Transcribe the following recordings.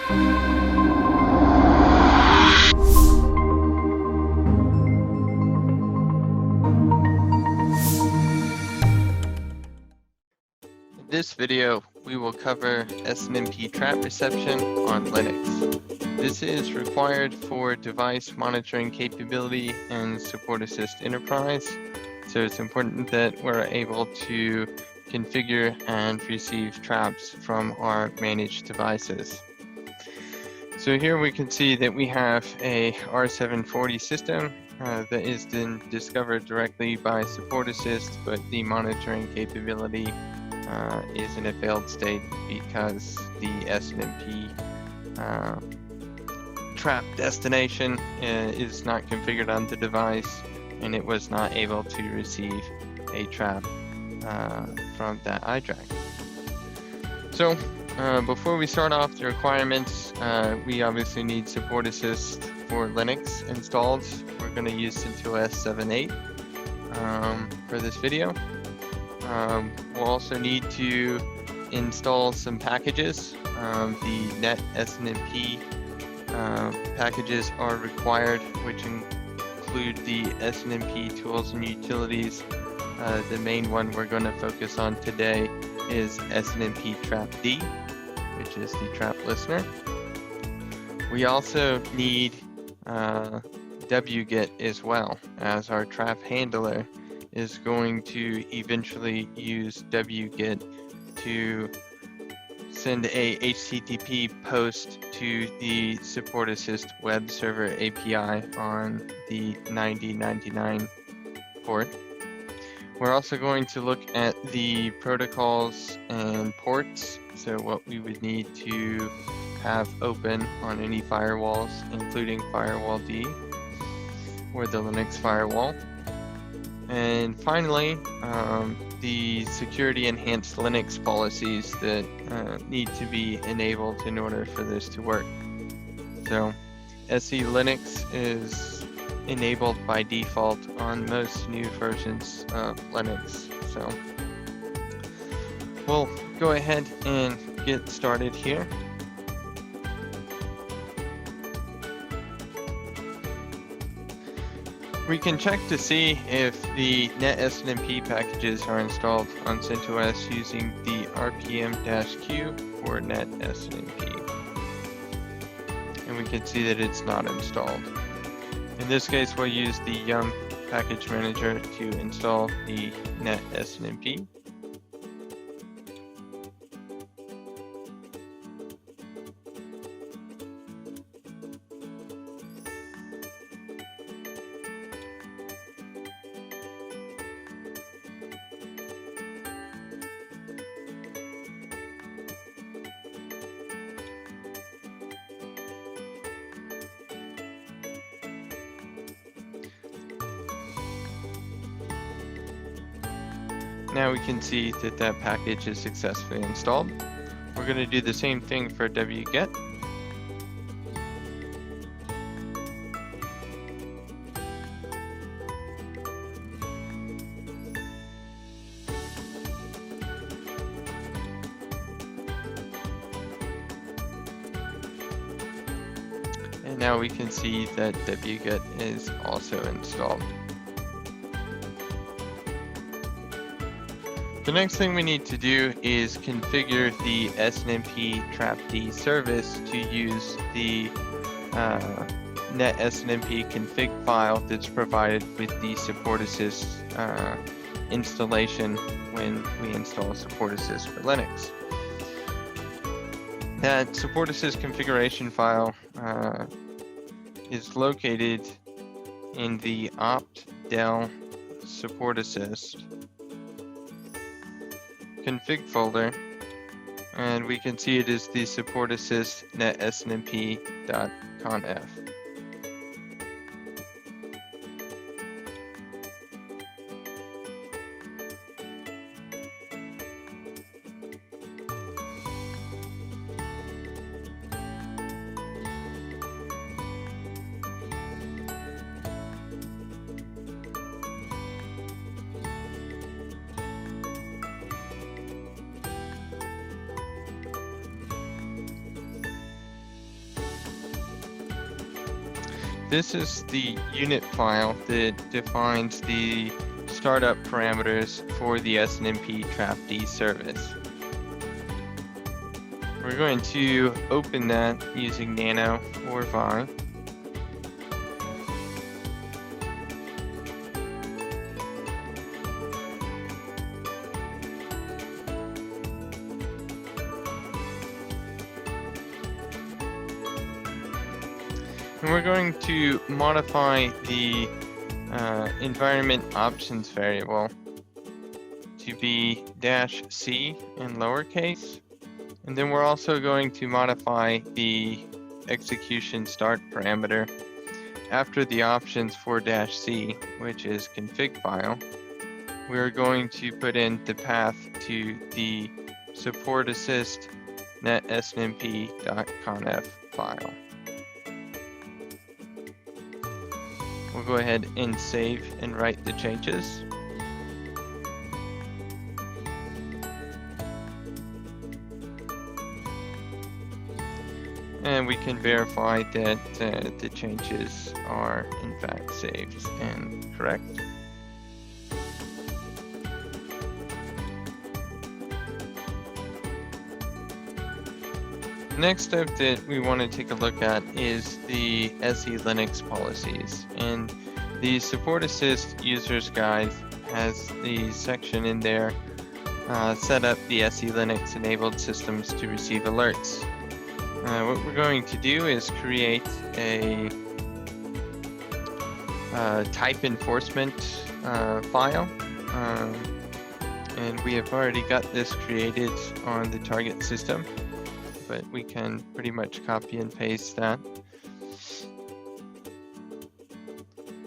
In this video, we will cover Snmp trap reception on Linux. This is required for device monitoring capability and SupportAssist Enterprise, so it's important that we're able to configure and receive traps from our managed devices. So here we can see that we have a R740 system that is then discovered directly by SupportAssist, but the monitoring capability is in a failed state because the Snmp trap destination is not configured on the device, and it was not able to receive a trap from that iDRAC. So before we start off the requirements, we obviously need SupportAssist for Linux installed. We're going to use CentOS 7.8 for this video. We'll also need to install some packages. The net Snmp packages are required, which include the Snmp tools and utilities. The main one we're going to focus on today is Snmp Trap D, which is the trap listener. We also need wget as well, as our trap handler is going to eventually use wget to send a HTTP post to the SupportAssist web server API on the 9099 port. We're also going to look at the protocols and ports, so what we would need to have open on any firewalls, including Firewall D or the Linux firewall. And finally, the security enhanced Linux policies that need to be enabled in order for this to work. So SE Linux is enabled by default on most new versions of Linux. So we'll go ahead and get started here. We can check to see if the net Snmp packages are installed on CentOS using the rpm-q for net Snmp. And we can see that it's not installed. In this case, we'll use the yum package manager to install the net Snmp. Now we can see that that package is successfully installed. We're going to do the same thing for wget. And now we can see that wget is also installed. The next thing we need to do is configure the Snmp Trap D service to use the net Snmp config file that's provided with the SupportAssist installation when we install SupportAssist for Linux. That SupportAssist configuration file is located in the opt Dell SupportAssist config folder, and we can see it is the SupportAssist net snmp.conf. This is the unit file that defines the startup parameters for the Snmp trapd service. We're going to open that using nano or vi. And we're going to modify the environment options variable to be -c in lowercase. And then we're also going to modify the execution start parameter after the options for -c, which is config file. We're going to put in the path to the SupportAssist netsnmp.conf file. We'll go ahead and save and write the changes. And we can verify that the changes are in fact saved and correct. Next step that we want to take a look at is the SE Linux policies. And the SupportAssist User's Guide has the section in there, set up the SE Linux enabled systems to receive alerts. What we're going to do is create a type enforcement file. And we have already got this created on the target system, but we can pretty much copy and paste that.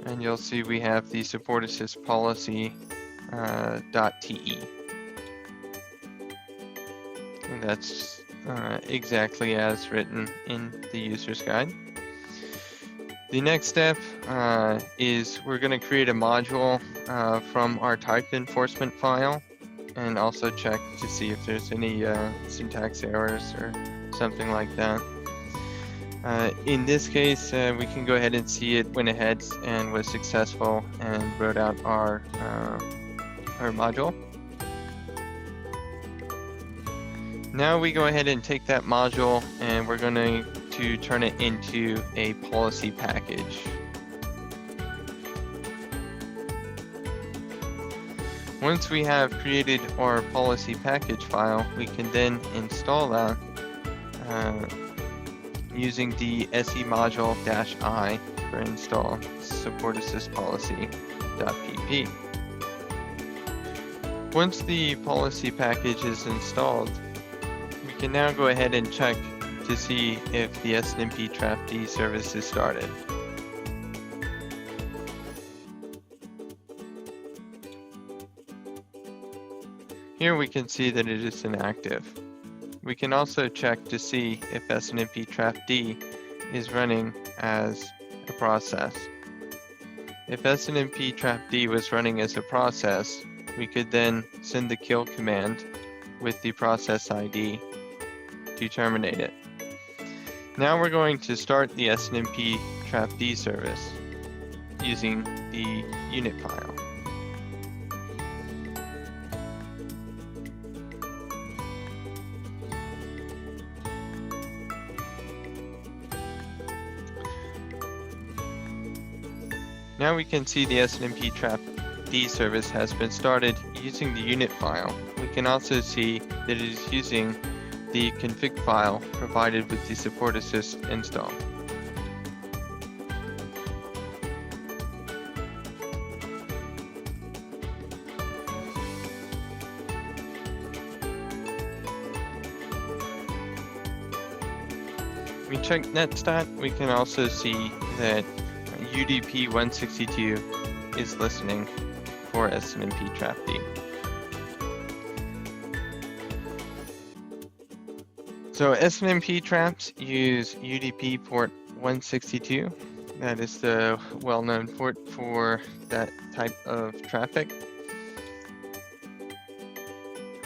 And you'll see we have the SupportAssist policy .te. And that's exactly as written in the user's guide. The next step is we're going to create a module from our type enforcement file and also check to see if there's any syntax errors or something like that. In this case, we can go ahead and see it went ahead and was successful and wrote out our module. Now we go ahead and take that module and we're going to turn it into a policy package. Once we have created our policy package file, we can then install that using the se module-i for install SupportAssist policy.pp. Once the policy package is installed, we can now go ahead and check to see if the Snmp trapd service is started. Here we can see that it is inactive. We can also check to see if Snmp trapd is running as a process. If Snmp trapd was running as a process, we could then send the kill command with the process ID to terminate it. Now we're going to start the Snmp trapd service using the unit file. Now we can see the Snmp trapd service has been started using the unit file. We can also see that it is using the config file provided with the SupportAssist install. We check netstat, we can also see that UDP 162 is listening for Snmp trapd. So Snmp traps use UDP port 162. That is the well-known port for that type of traffic.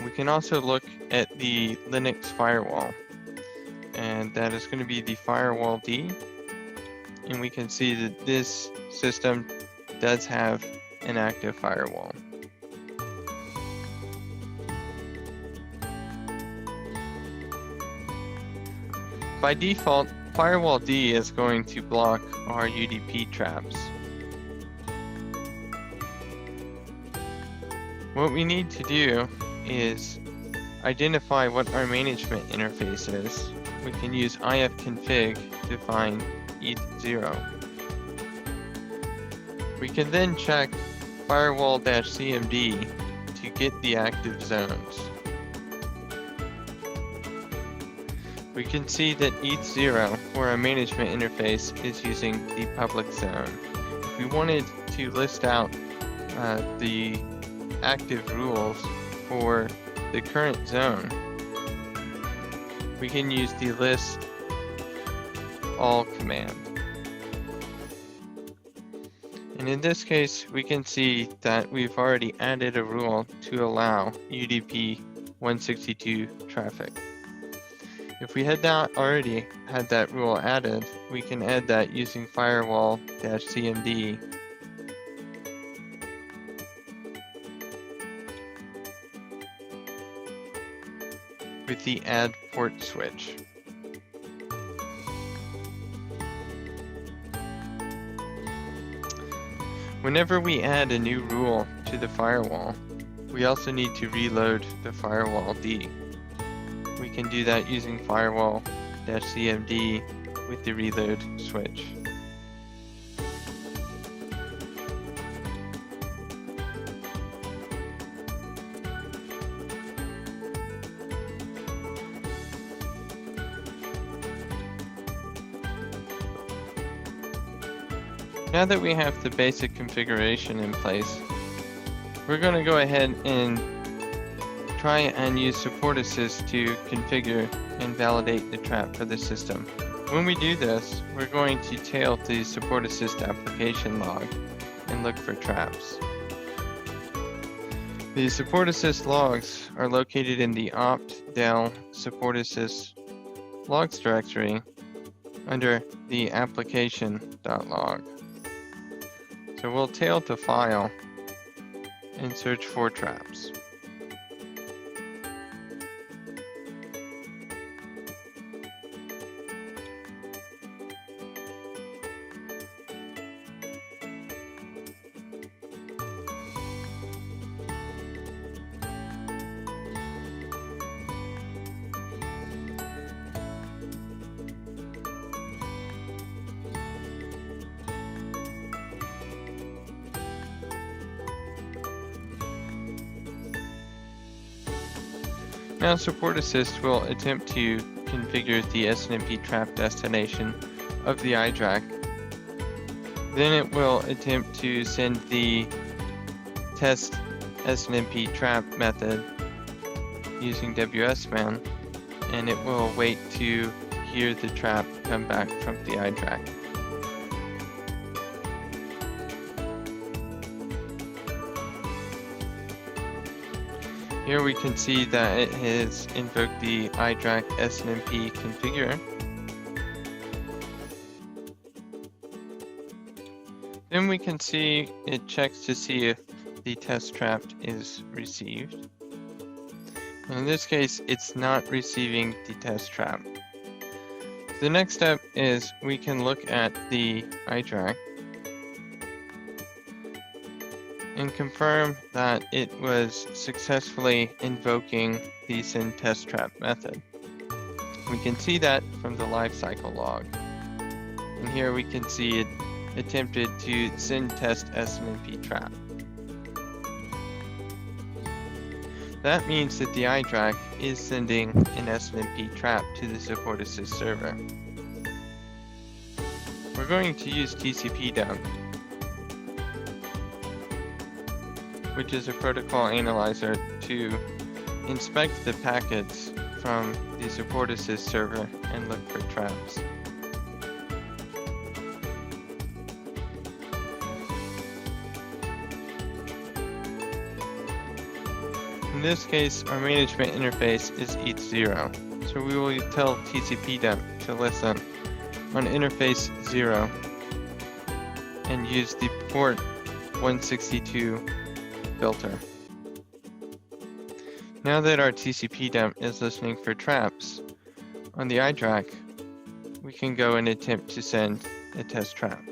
We can also look at the Linux firewall, and that is going to be the Firewall D. and we can see that this system does have an active firewall. By default, Firewall D is going to block our UDP traps. What we need to do is identify what our management interface is. We can use ifconfig to find ETH0. We can then check firewall-cmd to get the active zones. We can see that ETH0, or our management interface, is using the public zone. If we wanted to list out the active rules for the current zone, we can use the list all command. And in this case, we can see that we've already added a rule to allow UDP 162 traffic. If we had not already had that rule added, we can add that using firewall-cmd with the add port switch. Whenever we add a new rule to the firewall, we also need to reload the firewall D. We can do that using firewall-cmd with the reload switch. Now that we have the basic configuration in place, we're going to go ahead and try and use SupportAssist to configure and validate the trap for the system. When we do this, we're going to tail the SupportAssist application log and look for traps. The SupportAssist logs are located in the opt Dell SupportAssist logs directory under the application.log. So we'll tail the file and search for traps. Now SupportAssist will attempt to configure the Snmp trap destination of the iDRAC. Then it will attempt to send the test Snmp trap method using WSMan, and it will wait to hear the trap come back from the iDRAC. Here we can see that it has invoked the iDRAC Snmp configure. Then we can see it checks to see if the test trap is received. In this case, it's not receiving the test trap. The next step is we can look at the iDRAC and confirm that it was successfully invoking the send test trap method. We can see that from the lifecycle log. And here we can see it attempted to send test Snmp trap. That means that the iDRAC is sending an Snmp trap to the SupportAssist server. We're going to use TCP-dump, which is a protocol analyzer, to inspect the packets from the SupportAssist server and look for traps. In this case, our management interface is ETH0, so we will tell TCP-dump to listen on interface 0 and use the port 162 filter. Now that our TCP dump is listening for traps on the iDRAC, we can go and attempt to send a test trap.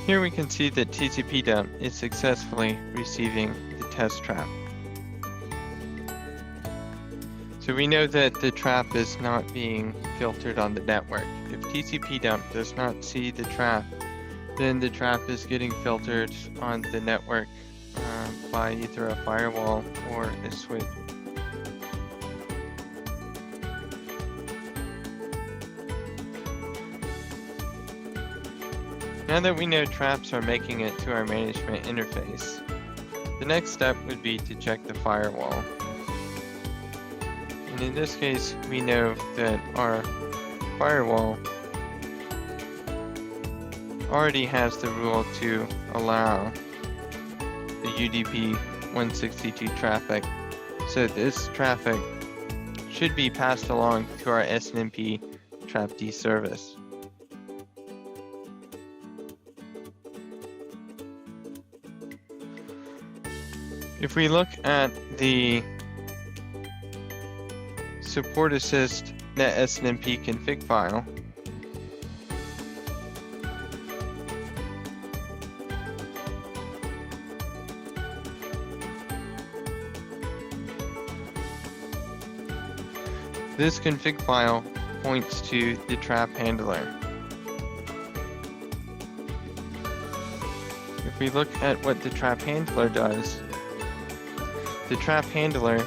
Here we can see that TCP dump is successfully receiving the test trap. So we know that the trap is not being filtered on the network. If TCP dump does not see the trap, then the trap is getting filtered on the network by either a firewall or a switch. Now that we know traps are making it to our management interface, the next step would be to check the firewall. And in this case, we know that our firewall already has the rule to allow the UDP 162 traffic. So this traffic should be passed along to our Snmp trapd service. If we look at the SupportAssist NetSNMP config file, this config file points to the trap handler. If we look at what the trap handler does, the trap handler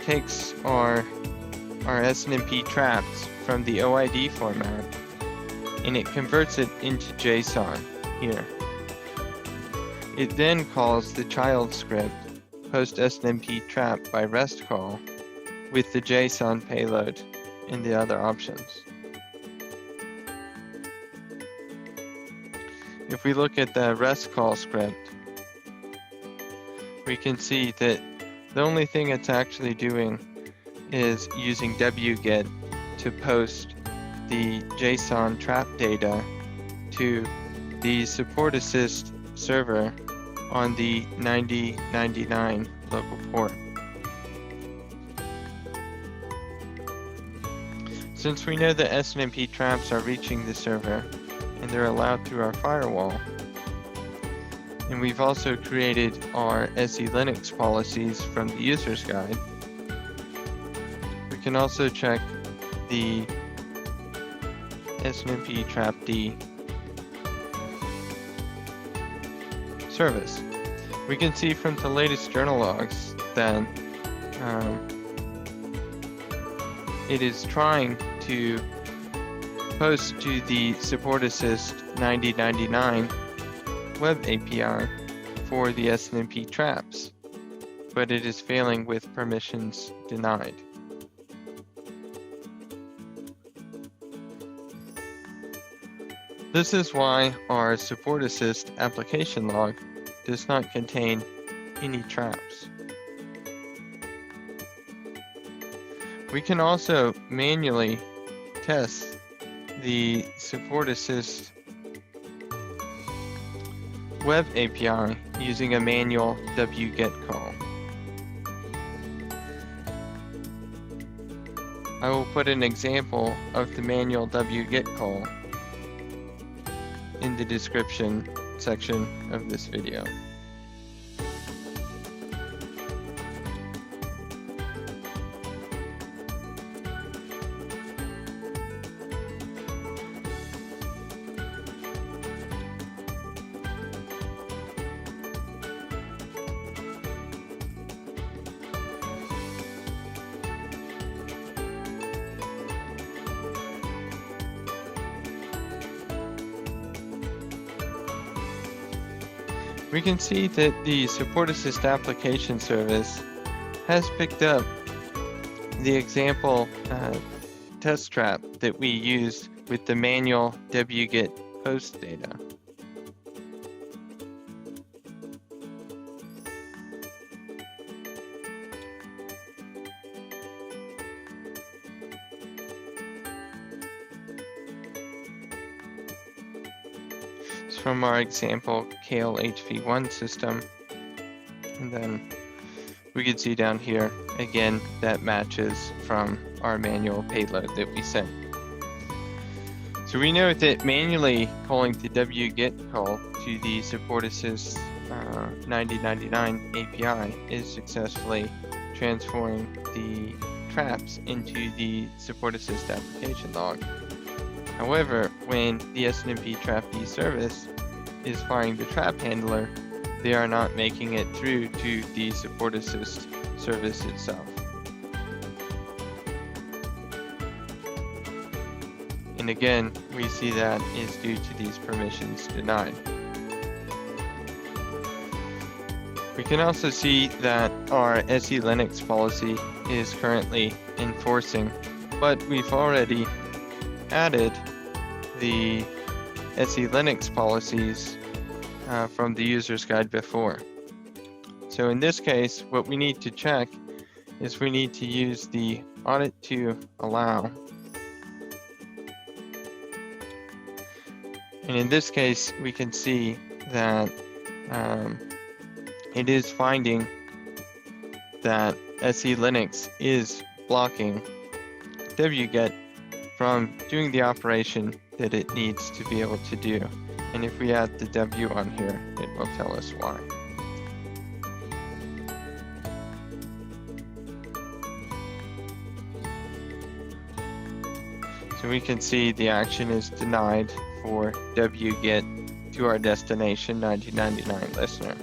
takes our SNMP traps from the OID format and it converts it into JSON here. It then calls the child script post SNMP trap by REST call with the JSON payload and the other options. If we look at the REST call script, we can see that the only thing it's actually doing is using wget to post the JSON trap data to the SupportAssist server on the 9099 local port. Since we know that SNMP traps are reaching the server and they're allowed through our firewall, and we've also created our SE Linux policies from the user's guide, we can also check the Snmp trapd service. We can see from the latest journal logs that it is trying to post to the SupportAssist 9099 web API for the SNMP traps, but it is failing with permissions denied. This is why our SupportAssist application log does not contain any traps. We can also manually test the SupportAssist web API using a manual wget call. I will put an example of the manual wget call in the description section of this video. We can see that the SupportAssist application service has picked up the example test trap that we used with the manual wget post data. It's from our example Kale HV1 system. And then we can see down here, again, that matches from our manual payload that we sent. So we know that manually calling the wget call to the SupportAssist 9099 API is successfully transforming the traps into the SupportAssist application log. However, when the Snmp trapd service is firing the trap handler, they are not making it through to the SupportAssist service itself. And again, we see that is due to these permissions denied. We can also see that our SE Linux policy is currently enforcing, but we've already added the SE Linux policies from the user's guide before. So in this case, what we need to check is we need to use the audit to allow. And in this case, we can see that it is finding that SE Linux is blocking wget from doing the operation that it needs to be able to do. And if we add the W on here, it will tell us why. So we can see the action is denied for wget to our destination 9099 listener.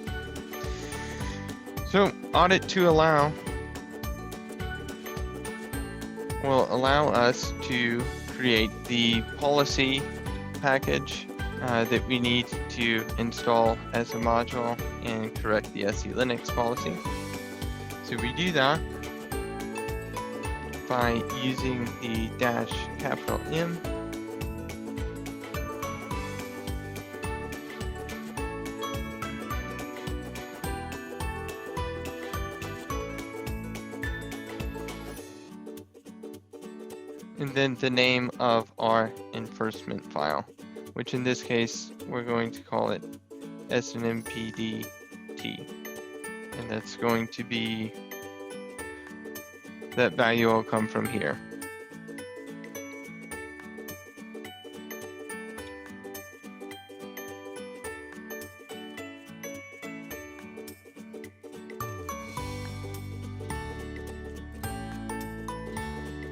So audit to allow will allow us to create the policy package that we need to install as a module and correct the SE Linux policy. So we do that by using the -M. And then the name of our enforcement file, which in this case, we're going to call it snmpdt. And that's going to be, that value will come from here.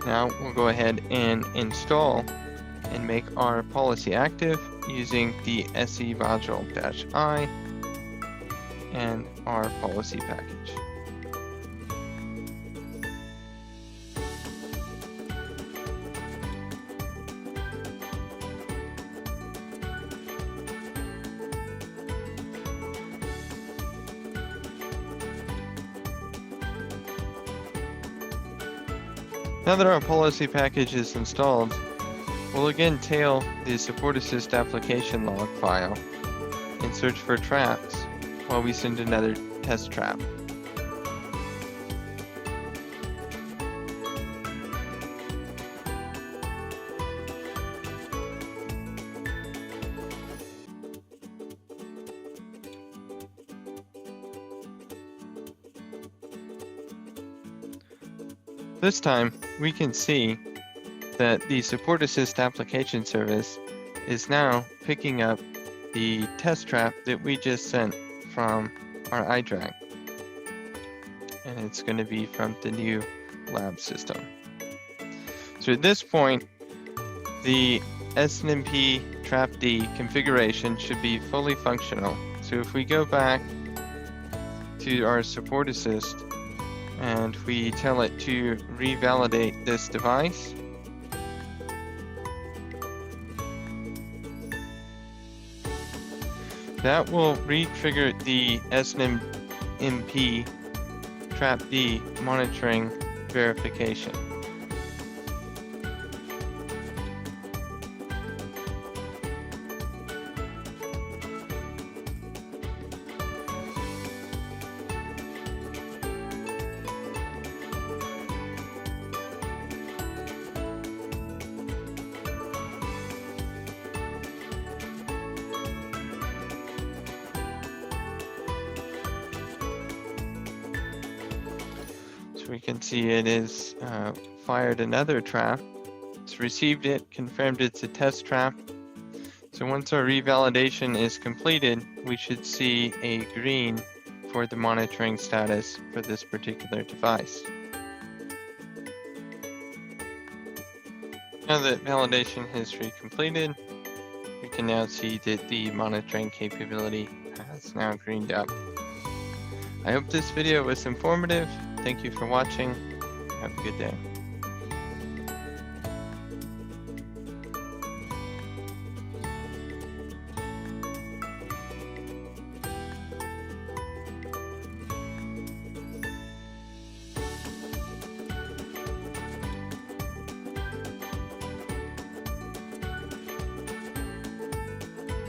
Now we'll go ahead and install and make our policy active using the SE module -I and our policy package. Now that our policy package is installed, we'll again tail the SupportAssist application log file and search for traps while we send another test trap. This time, we can see that the SupportAssist application service is now picking up the test trap that we just sent from our iDRAC. And it's going to be from the new lab system. So at this point, the Snmp trapd configuration should be fully functional. So if we go back to our SupportAssist and we tell it to revalidate this device, that will re-trigger the Snmp trapd monitoring verification. we can see it is fired another trap. It's received it, confirmed it's a test trap. So once our revalidation is completed, we should see a green for the monitoring status for this particular device. Now that validation history completed, we can now see that the monitoring capability has now greened up. I hope this video was informative. Thank you for watching. Have a good day.